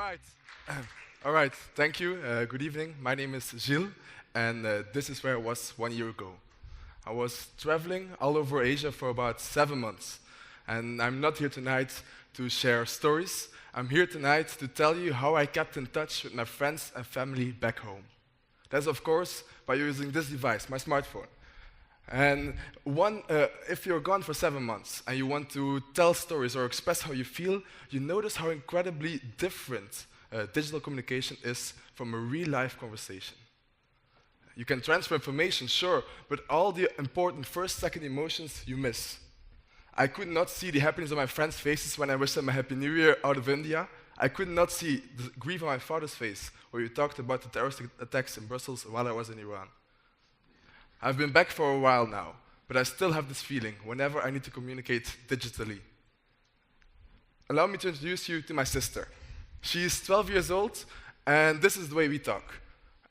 right. All right. Thank you. Good evening. My name is Gilles, and this is where I was 1 year ago. I was traveling all over Asia for about 7 months, and I'm not here tonight to share stories. I'm here tonight to tell you how I kept in touch with my friends and family back home. That's, of course, by using this device, my smartphone. And if you're gone for 7 months and you want to tell stories or express how you feel, you notice how incredibly different digital communication is from a real-life conversation. You can transfer information, sure, but all the important first-second emotions you miss. I could not see the happiness on my friends' faces when I wished them a Happy New Year out of India. I could not see the grief on my father's face where we talked about the terrorist attacks in Brussels while I was in Iran. I've been back for a while now, but I still have this feeling whenever I need to communicate digitally. Allow me to introduce you to my sister. She's 12 years old, and this is the way we talk.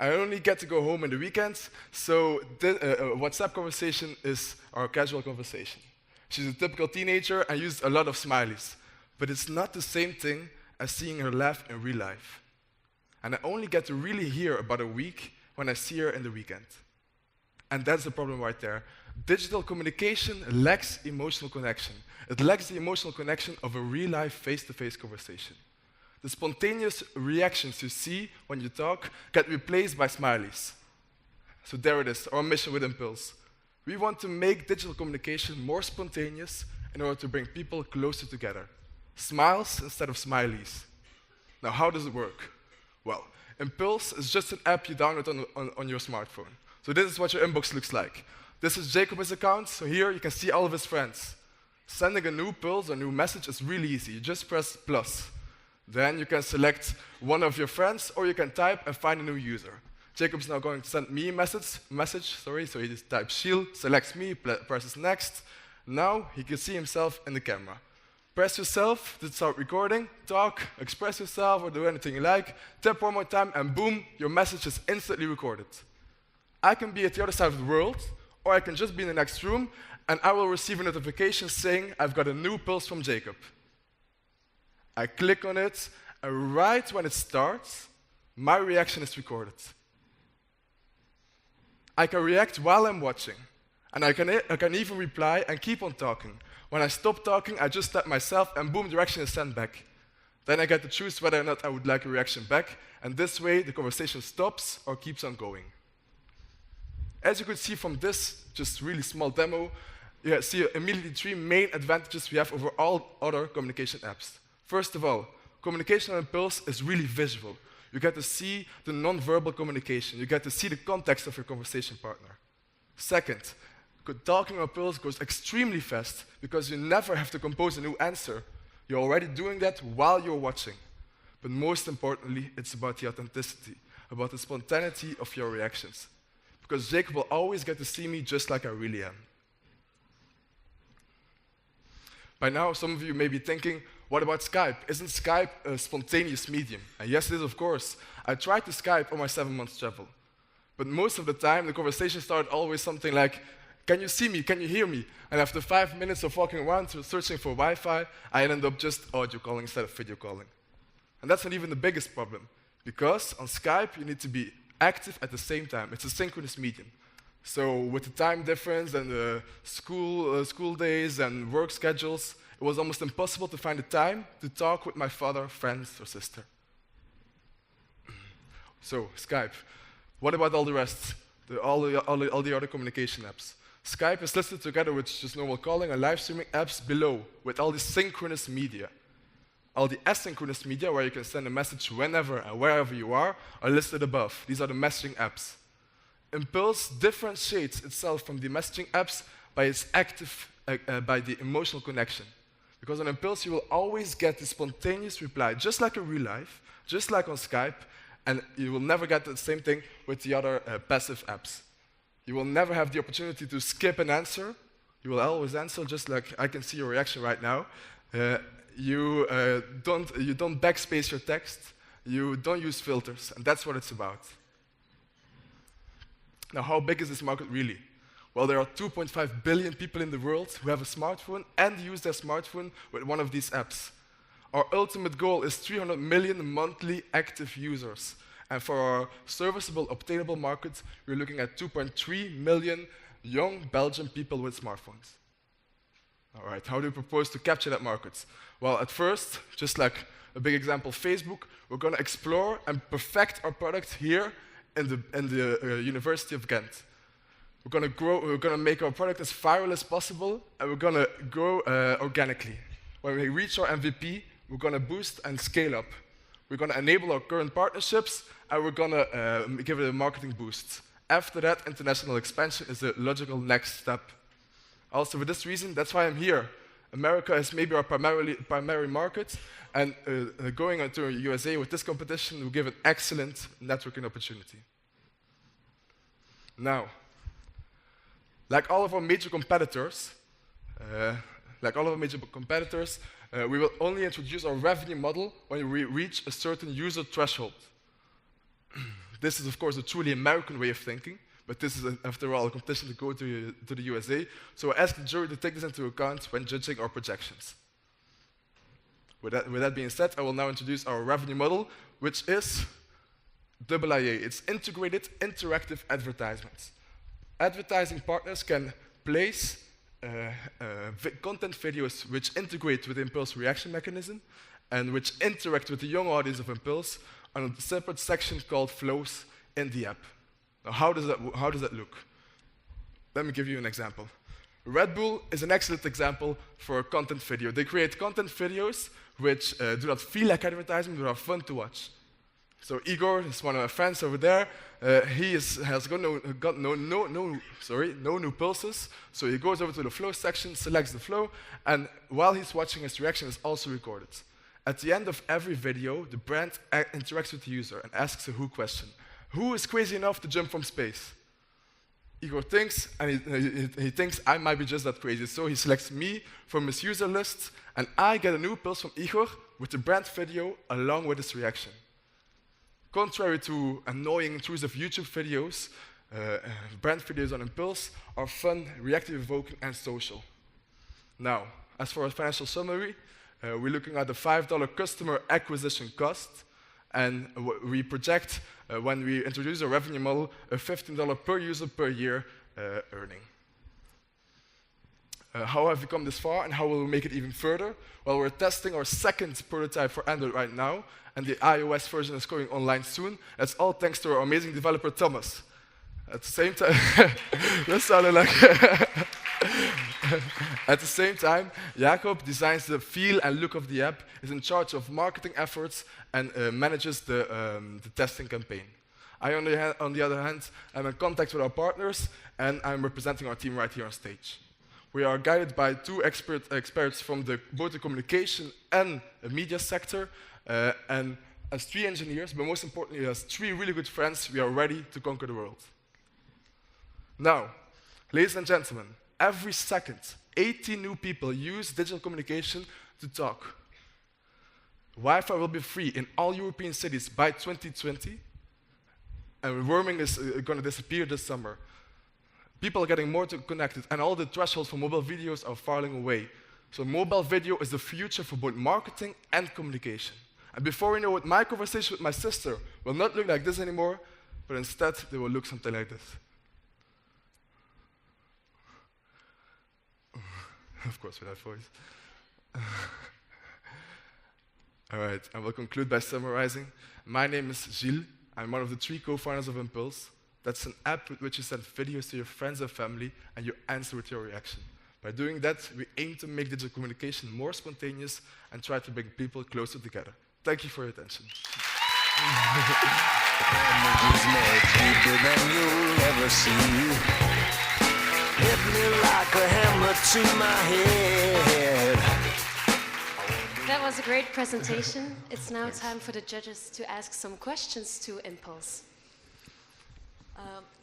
I only get to go home in the weekends, so a WhatsApp conversation is our casual conversation. She's a typical teenager and uses a lot of smileys, but it's not the same thing as seeing her laugh in real life. And I only get to really hear about a week when I see her in the weekend. And that's the problem right there. Digital communication lacks emotional connection. It lacks the emotional connection of a real-life, face-to-face conversation. The spontaneous reactions you see when you talk get replaced by smileys. So there it is, our mission with Impulse. We want to make digital communication more spontaneous in order to bring people closer together. Smiles instead of smileys. Now, how does it work? Well, Impulse is just an app you download on your smartphone. So this is what your inbox looks like. This is Jacob's account, so here you can see all of his friends. Sending a new pulse or new message is really easy. You just press plus. Then you can select one of your friends, or you can type and find a new user. Jacob's now going to send me a message, so he just types Gilles, selects me, presses next. Now he can see himself in the camera. Press yourself to start recording, talk, express yourself, or do anything you like. Tap one more time, and boom, your message is instantly recorded. I can be at the other side of the world, or I can just be in the next room, and I will receive a notification saying I've got a new pulse from Jacob. I click on it, and right when it starts, my reaction is recorded. I can react while I'm watching, and I can even reply and keep on talking. When I stop talking, I just tap myself, and boom, the reaction is sent back. Then I get to choose whether or not I would like a reaction back, and this way the conversation stops or keeps on going. As you could see from this just really small demo, you see immediately 3 main advantages we have over all other communication apps. First of all, communication on Impulse is really visual. You get to see the non-verbal communication. You get to see the context of your conversation partner. Second, talking on Impulse goes extremely fast because you never have to compose a new answer. You're already doing that while you're watching. But most importantly, it's about the authenticity, about the spontaneity of your reactions. Because Jacob will always get to see me just like I really am. By now, some of you may be thinking, what about Skype? Isn't Skype a spontaneous medium? And yes, it is, of course. I tried to Skype on my 7-month travel. But most of the time, the conversation started always something like, can you see me? Can you hear me? And after 5 minutes of walking around searching for Wi-Fi, I ended up just audio calling instead of video calling. And that's not even the biggest problem. Because on Skype, you need to be active at the same time. It's a synchronous medium. So with the time difference and the school days and work schedules, it was almost impossible to find the time to talk with my father, friends, or sister. So Skype. What about all the rest? All the other communication apps. Skype is listed together with just normal calling and live streaming apps below, with all the synchronous media. All the asynchronous media, where you can send a message whenever and wherever you are listed above. These are the messaging apps. Impulse differentiates itself from the messaging apps by by the emotional connection. Because on Impulse, you will always get the spontaneous reply, just like in real life, just like on Skype, and you will never get the same thing with the other passive apps. You will never have the opportunity to skip an answer. You will always answer, just like I can see your reaction right now. You don't backspace your text. You don't use filters, and that's what it's about. Now, how big is this market really? Well, there are 2.5 billion people in the world who have a smartphone and use their smartphone with one of these apps. Our ultimate goal is 300 million monthly active users. And for our serviceable, obtainable market, we're looking at 2.3 million young Belgian people with smartphones. All right, how do we propose to capture that market? Well, at first, just like a big example, Facebook, we're going to explore and perfect our product here in the University of Ghent. We're going to make our product as viral as possible, and we're going to grow organically. When we reach our MVP, we're going to boost and scale up. We're going to enable our current partnerships, and we're going to give it a marketing boost. After that, international expansion is the logical next step. Also, for this reason, that's why I'm here. America is maybe our primary market, and going into USA with this competition will give an excellent networking opportunity. Now, like all of our major competitors, we will only introduce our revenue model when we reach a certain user threshold. This is, of course, a truly American way of thinking, but this is, after all, a competition to go to the USA, so I ask the jury to take this into account when judging our projections. With that being said, I will now introduce our revenue model, which is IIA. It's Integrated Interactive Advertisements. Advertising partners can place content videos which integrate with the Impulse reaction mechanism and which interact with the young audience of Impulse on a separate section called Flows in the app. Now, how does that look? Let me give you an example. Red Bull is an excellent example for a content video. They create content videos which do not feel like advertising, but are fun to watch. So Igor is one of my friends over there. He has got no new pulses. So he goes over to the flow section, selects the flow, and while he's watching, his reaction is also recorded. At the end of every video, the brand interacts with the user and asks a who question. Who is crazy enough to jump from space? Igor thinks, and he thinks I might be just that crazy. So he selects me from his user list, and I get a new pulse from Igor with the brand video along with his reaction. Contrary to annoying, intrusive YouTube videos, brand videos on Impulse are fun, reactive evoking, and social. Now, as for a financial summary, we're looking at the $5 customer acquisition cost, and we project, when we introduce a revenue model, a $15 per user per year earning. How have we come this far, and how will we make it even further? Well, we're testing our second prototype for Android right now, and the iOS version is going online soon. That's all thanks to our amazing developer, Thomas. At the same time, that sounded like... At the same time, Jacob designs the feel and look of the app, is in charge of marketing efforts, and manages the testing campaign. I, on the other hand, am in contact with our partners, and I'm representing our team right here on stage. We are guided by two experts from both the communication and the media sector, and as 3 engineers, but most importantly, as 3 really good friends, we are ready to conquer the world. Now, ladies and gentlemen, every second, 80 new people use digital communication to talk. Wi-Fi will be free in all European cities by 2020, and roaming is going to disappear this summer. People are getting more connected, and all the thresholds for mobile videos are falling away. So mobile video is the future for both marketing and communication. And before we know it, my conversation with my sister will not look like this anymore, but instead they will look something like this. Of course, with that voice. All right, I will conclude by summarizing. My name is Gilles. I'm one of the 3 co-founders of Impulse. That's an app with which you send videos to your friends and family, and you answer with your reaction. By doing that, we aim to make digital communication more spontaneous and try to bring people closer together. Thank you for your attention. Hit me like a hammer to my head. That was a great presentation. It's now time for the judges to ask some questions to Impulse.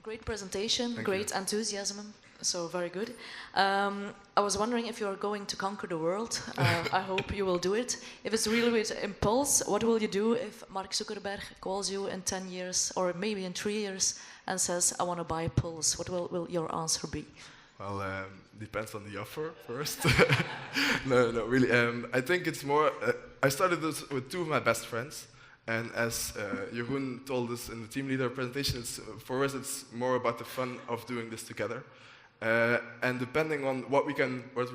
Great presentation, Thank great you. enthusiasm, so very good. I was wondering if you are going to conquer the world. I hope you will do it. If it's really with Impulse, what will you do if Mark Zuckerberg calls you in 10 years or maybe in 3 years and says, I want to buy Pulse? What will your answer be? Well, depends on the offer first. No, really. I think it's more. I started this with two of my best friends, and as Jeroen told us in the team leader presentation, for us it's more about the fun of doing this together. And depending on what we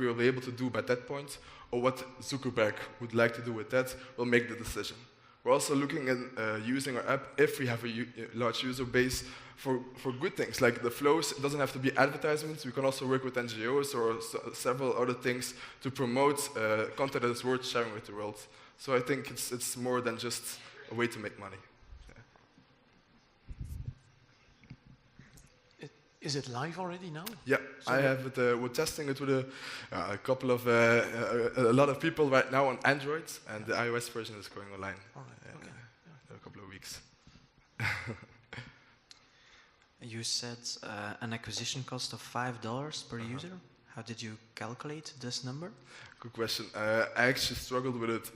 will be able to do by that point, or what Zuckerberg would like to do with that, we'll make the decision. We're also looking at using our app, if we have a large user base, for good things, like the flows. It doesn't have to be advertisements. We can also work with NGOs or several other things to promote content that is worth sharing with the world. So I think it's more than just a way to make money. Is it live already now? Yeah, so I have it. We're testing it with a lot of people right now on Android, and the iOS version is going online. All right. Okay. In a couple of weeks. You said an acquisition cost of $5 per user. How did you calculate this number? Good question. I actually struggled with it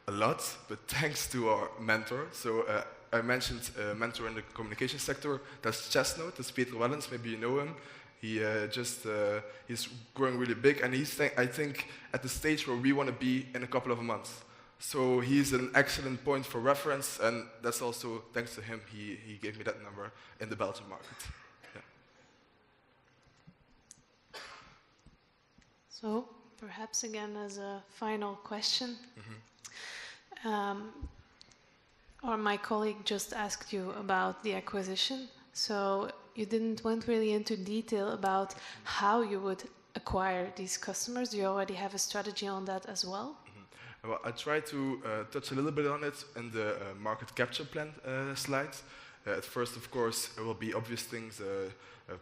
a lot, but thanks to our mentor. So I mentioned a mentor in the communication sector. That's Chestnut. That's Peter Wellens. Maybe you know him. He's growing really big, and I think at the stage where we want to be in a couple of months. So he's an excellent point for reference, and that's also thanks to him. He gave me that number in the Belgian market. Yeah. So perhaps again as a final question, or my colleague just asked you about the acquisition. So you didn't went really into detail about how you would acquire these customers. Do you already have a strategy on that as well? Well, I tried to touch a little bit on it in the market capture plan slides. At first, of course, it will be obvious things,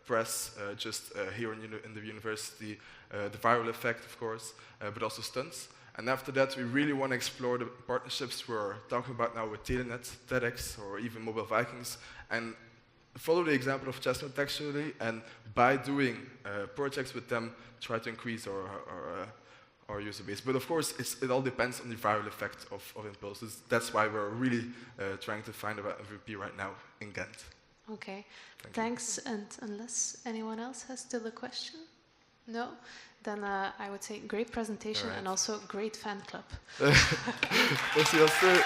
press, just here in the university, the viral effect, of course, but also stunts. And after that, we really want to explore the partnerships we're talking about now with Telenet, TEDx, or even Mobile Vikings, and follow the example of Chestnut actually, and by doing projects with them, try to increase our user base. But of course, it all depends on the viral effect of impulses. That's why we're really trying to find an MVP right now in Ghent. Okay, thanks. And unless anyone else has still a question? No? Then I would say great presentation and also great fan club. We'll see you soon.